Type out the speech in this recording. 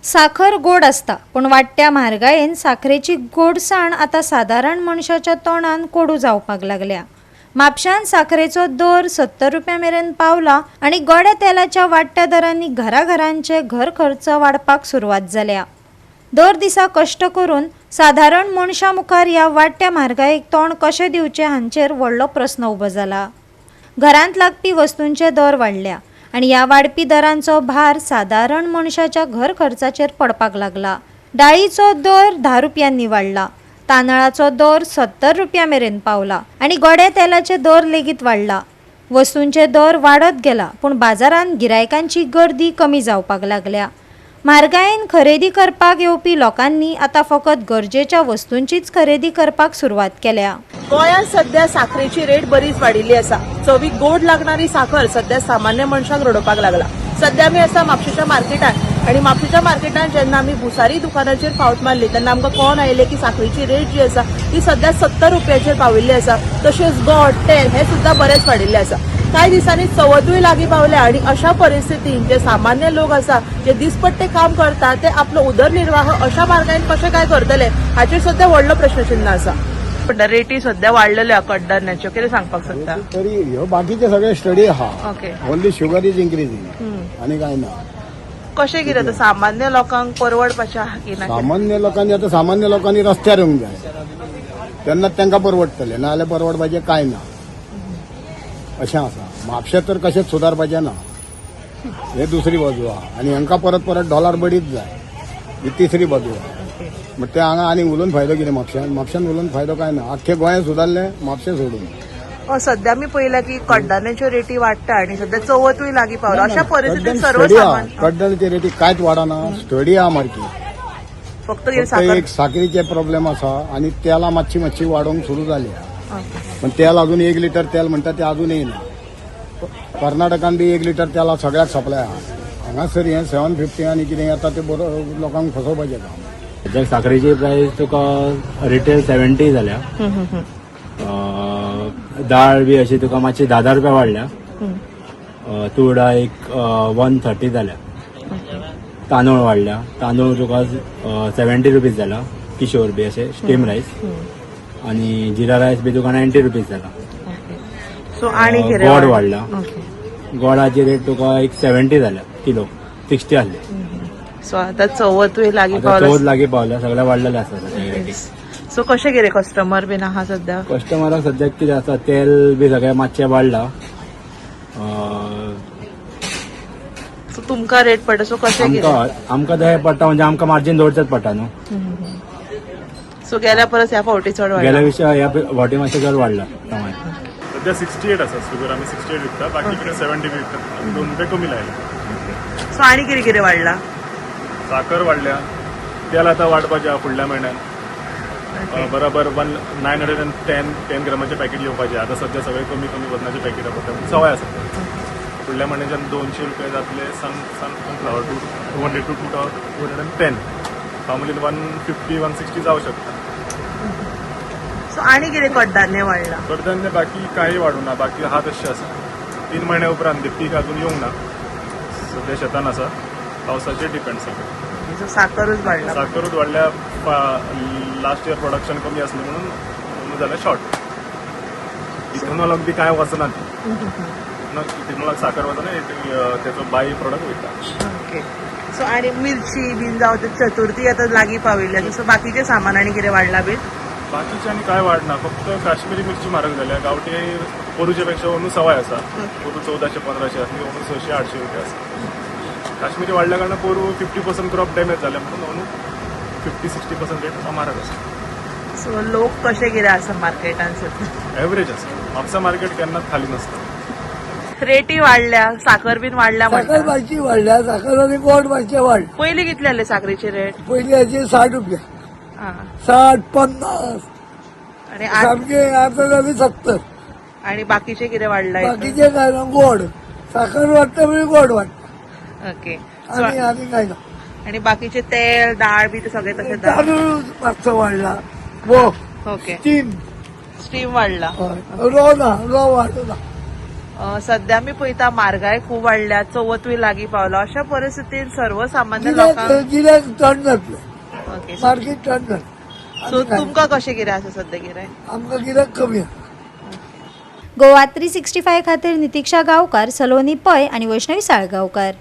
साखर गोड असता पण वाडट्या म्हारगायेन साखरेची गोडसाण आता साधारण मनशाच्या तोंडान कोडू जावपाक लागल्या। म्हापशान साखरेचो दर 70 रुपया मेरेन पावला आणि गोड्या तेलाच्या वाडट्या दरांनी घराघरांचे घर खर्च वाडपाक सुरवात जाल्या। दर दिसा कष्ट करून साधारण मनशा मुखार ह्या वाडट्या म्हारगायेक तोंड कशें दिवचें हांचेर व्हडलो प्रस्न उबो जाला। घरांत लागपी वस्तूंचे दर वाडल्या आणि ह्या वाडपी दरांचो भार साधारण मनशाच्या घर खर्चाचेर पडपाक लागला। डाळीचो दर 10 रुपयांनी वाडला, तांदळाचो दर 70 रुपया मेरेन पावला आणि गोड्या तेलाचे दर लेगीत वाडला। वस्तूंचे दर वाडत गेला पण बाजारांत गिरायकांची गर्दी कमी जावपाक लागल्या। म्हारगायेन खरेदी करपाक येवपी लोकांनी आता फकत गरजेच्या वस्तूंचीच खरेदी करपाक सुरवात केल्या। गोंयांत सध्या साखरेची रेट बरीच वाडिल्ली आसा। चवीक गोड लागणारी साखर सध्या सामान्य मनशाक रडोवपाक लागला। सध्या आमी आसा म्हापशेच्या मार्केटात आणि म्हापशेच्या मार्केटात जेन्ना आमी भुसारी दुकानाचेर फावट मारली तेन्ना आमकां कळोन आयलें की साखरेची रेट जी आसा ती सध्या 70 रुपयाचेर पाविल्ली आसा। तशेंच गोड तेल हे सुद्धा बरेच वाडिल्ले आसा। काही दिसांनी चवथूय लागीं पावल्या आणि अशा परिस्थितीत जे सामान्य लोक आसा जे दिसपट्टे काम करतात ते आपलो उदरनिर्वाह अशा मार्गान कशें काय करतले हाचेर सध्या व्हडलो प्रश्नचिन्ह आसा। पण रेटी सध्या वाडलेल्यो कडधान्याच्यो कितें सांगपाक सोदता? तरी ह्यो बाकीचे सगळे स्टडी आहा। Okay, only sugar is increasing आणि काय ना। कशें कितें आतां सामान्य लोकांक परवडपाचें आहा की ना? सामान्य लोकांनी आता सामान्य लोकांनी रस्त्यार येवंक जाय तेन्नाच तांकां परवडटलें, नाजाल्यार परवडपाचें काय ना अशें आसा। म्हापशें तर कशेंच सुदारपाचें ना, हे दुसरी बाजू आहा आणि हांकां परत परत डॉलर बडीच जाय, ही तिसरी बाजू आहा। मग ते हांगा आनी उलोवन फायदो कितें? म्हापशान उलोवन फायदो काय ना। आख्खे गोंय सुदारलें म्हापशें सोडून। सध्या मी पळयला की कडधान्याच्यो रेटी वाडटा आणि सध्या चवथूय लागीं पावला। अशा परिस्थितीत सर्वसामान्य कडधान्याची रेटी कांयच वाडना, स्टडी आहा मार्केट। फक्त एक साखरेचे प्रॉब्लेम आसा आणि तेला मातशी वाडोवंक सुरू जाली। पण तेल अजून 1 लिटर तेल म्हणटा ते अजून येयना। कर्नाटकान बी 1 लिटर तेला सगळ्याक सप्लाय आहा। हांगासर हे 750 आणि कितें येता ते लोकांक फसोवपाचें काम। सद्याक साखरेची प्राइस तुका रिटेल 70 जाल्या। दाळ बी अशी तुका मातशी 10 रुपया वाडल्या। तूर डाळ एक 130 जाल्या। तांदूळ वाडल्या, तांदूळ तुका 70 रुपीज जाला। किशोर बी असे स्टीम राईस आणि जिरा राईस बी तुका 90 रुपीज जाला। गोड वाडला, गोडाची रेट तुका एक 70 जाल्या किलो, 60 आसले। सो आता चवथूय लागीं चवथ लागीं पावल्या, सगळ्या वाडलेले आसा। सो कशें कितें कस्टमर बीन आहा सध्या? कस्टमराक सद्याक कितें आसा, तेल बी सगळें मातशें वाडला। सो तुमकां रेट पडटा, सो कशें कितें? आमकां ते पडटा म्हणजे आमकां मार्जिन दवरचेच पडटा न्हू। सो गेल्या परस ह्या फावटी चड वाडला? गेल्या विषय ह्या फावटी मातशें चड वाडला टमाट। सध्या 68 आसा शुगर, आमी 68 विकता, बाकी कडेन 70 विकता, 2 रुपये कमी लायला। सो आनी कितें कितें वाडला? साखर वाडल्या, तेल आतां वाडपाचें आहा फुडल्या म्हयन्यात। बरोबर 910 ग्रामाचे पॅकेट येवपाचे आतां सध्या सगळे कमी वजनाचे पॅकेट पडटा, सवाय आसा। फुडल्या म्हयन्याच्यान 200 रुपये जातले सनफ्लावर 200 टू 210, फार्मलीन 150-160 जावं शकता। सो आनी कितें कडधान्य वाडला? कडधान्य बाकी काही वाडूं ना, बाकी आहा तशें आसा। 3 महिन्या उपरांत पीक अजून येवंक ना, सध्या शेतान आसा, पावसाचेर डिपेंड सगळें। सो साखरूच वाडला? साखरूच वाडल्या, लास्ट इयर प्रोडक्शन कमी आसलें म्हणून जालें शॉर्ट। इथेनॉलाक बी कांय वचना, इथेनॉलाक साखर वचना, तेचो बाय प्रोडक्ट वयता। ओके, सो आनी मिरची बीन जावं चतुर्थी आतां लागीं पाविल्ल्या, सो बाकीचे सामान आनी कितें वाडला बीन? बाकीचे आनी काय वाडना, फक्त काश्मीरी मिरची म्हारग जाल्या। गांवठी पोरूचे पेक्षा अंदू सवाय आसा, पोरू 1400-1500 आसली, अंदू 600-800 रुपया आसा। काश्मीरी वाडल्या कारणान पोरू 50% क्रॉप डॅमेज जाल्या म्हणून अंदू 50-60% रेट म्हारग आसा। सो लोक कशें कितें आसा मार्केटान सध्या? एवरेज आसा, म्हापसा मार्केट केन्नाच खाली नसता। रेटी वाडल्या, साखर बीन वाडल्या म्हणटा? साखर भाजी वाडल्या, साखर आणि गोड भाजी वाढ। पयलीं कितले आसले साखरेची रेट? पयली हाची 60 रुपया, 60-50 आणि सामके आता जाली 70। आणि बाकीचे कितें वाडला? बाकीचे काय ना, गोड साखर वाडटा म्हणजे गोड वाडटा, ओके, आणि काय ना। आणि बाकीचे तेल डाळ बी ते सगळे तसे? तांदूळ मातसो वाडला, वो ओके, स्टीम स्टीम वाडला? रो ना, रो वाडना। सध्या मी पळयता म्हारगाय खूप वाडल्या, चवथूय लागीं पावलो. अशा परिस्थितीत सर्वसामान्य गिरायक लोकांक गिरायक टर्न जातले ओके. मार्केट टर्न जातले सो तुमकां कशें कितें आसा सध्या गिरायक? आमकां गिरायक कमी आसा. गोवा 365 खातीर नितीक्षा गांवकार, सलोनी पै आणि वैष्णवी साळगांवकार.